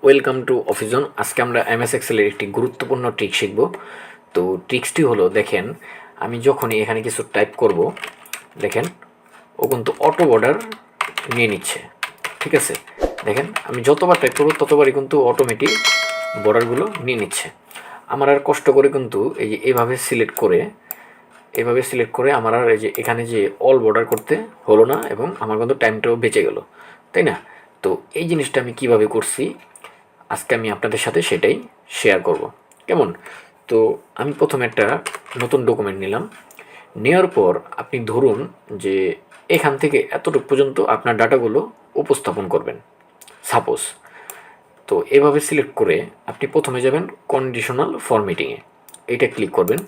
Welcome to অফিজন। আজকে আমরা MS এক্সেলের একটি গুরুত্বপূর্ণ ট্রিক শিখব। তো ট্রিক্সটি হলো, দেখেন আমি যখনই এখানে কিছু টাইপ করব, দেখেন ও কিন্তু অটো বর্ডার নিয়ে নিচ্ছে। ঠিক আছে, দেখেন আমি যতবার টাইপ করবো ততবারই কিন্তু অটোমেটিক বর্ডারগুলো নিয়ে নিচ্ছে। আমার আর কষ্ট করে কিন্তু এই যে এভাবে সিলেক্ট করে আমার আর এই যে এখানে যে অল বর্ডার করতে হলো না, এবং আমার কিন্তু টাইমটাও বেঁচে গেল, তাই না? তো এই জিনিসটা আমি কিভাবে করছি আজকে আমি আপনাদের সাথে সেটাই শেয়ার করব। কেমন? তো আমি প্রথমে একটা নতুন ডকুমেন্ট নিলাম। নেওয়ার পর আপনি ধরুন যে এখান থেকে এতটুকু পর্যন্ত আপনার ডাটাগুলো উপস্থাপন করবেন, সাপোজ। তো এভাবে সিলেক্ট করে আপনি প্রথমে যাবেন কন্ডিশনাল ফরম্যাটিংয়ে, এটা ক্লিক করবেন।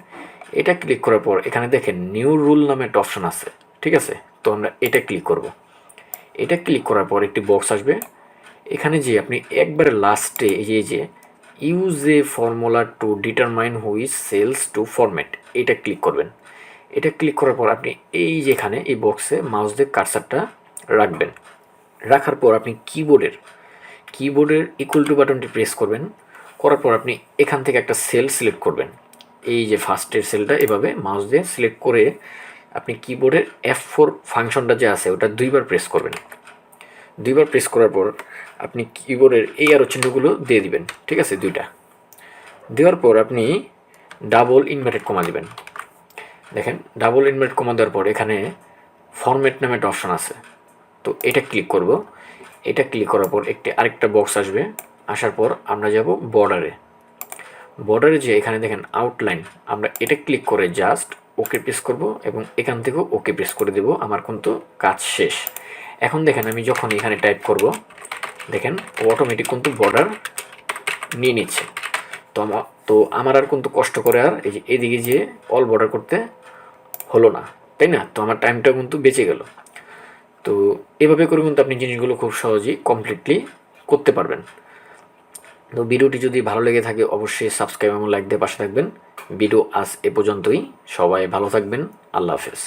এটা ক্লিক করার পর এখানে দেখেন নিউ রুল নামে একটা অপশন আছে, ঠিক আছে? তো আমরা এটা ক্লিক করব। এটা ক্লিক করার পর একটি বক্স আসবে। এখানে যে আপনি একবারে লাস্টে এই যে use a formula to determine which cells to format, এটা ক্লিক করবেন। এটা ক্লিক করার পর আপনি এই যেখানে এই বক্সে মাউস দিয়ে কার্সারটা রাখবেন। রাখার পর আপনি কিবোর্ডের ইকুয়াল টু বাটনটি প্রেস করবেন। করার পর আপনি এখান থেকে একটা সেল সিলেক্ট করবেন। এই যে ফার্স্টের সেলটা এভাবে মাউস দিয়ে সিলেক্ট করে আপনি কিবোর্ডের F4 ফাংশনটা যে আছে ওটা দুইবার প্রেস করবেন। দুইবার প্রেস করার পর আপনি কিবোর্ডের এই আরও চিহ্নগুলো দিয়ে দিবেন, ঠিক আছে? দুইটা দেওয়ার পর আপনি ডাবল ইনভার্টেড কমা দিবেন। দেখেন ডাবল ইনভার্টেড কমা দেওয়ার পর এখানে ফরম্যাট নামে একটা অপশান আছে, তো এটা ক্লিক করব। এটা ক্লিক করার পর আরেকটা বক্স আসবে। আসার পর আমরা যাব বর্ডারে যে এখানে দেখেন আউটলাইন, আমরা এটা ক্লিক করে জাস্ট ওকে প্রেস করব এবং এখান থেকেও ওকে প্রেস করে দেব। আমার কিন্তু কাজ শেষ। এখন দেখেন আমি যখন এখানে টাইপ করব, দেখেন অটোমেটিক কিন্তু বর্ডার নিয়ে নিচ্ছে। তো আমার আর কিন্তু কষ্ট করে আর এই যে এদিকে যে অল বর্ডার করতে হলো না, তাই না? তো আমার টাইমটা কিন্তু বেঁচে গেল। তো এভাবে করে কিন্তু আপনি জিনিসগুলো খুব সহজেই কমপ্লিটলি করতে পারবেন। তো ভিডিওটি যদি ভালো লেগে থাকে অবশ্যই সাবস্ক্রাইব এবং লাইক দিয়ে পাশে থাকবেন। ভিডিও আজ এ পর্যন্তই। সবাই ভালো থাকবেন। আল্লাহ হাফেজ।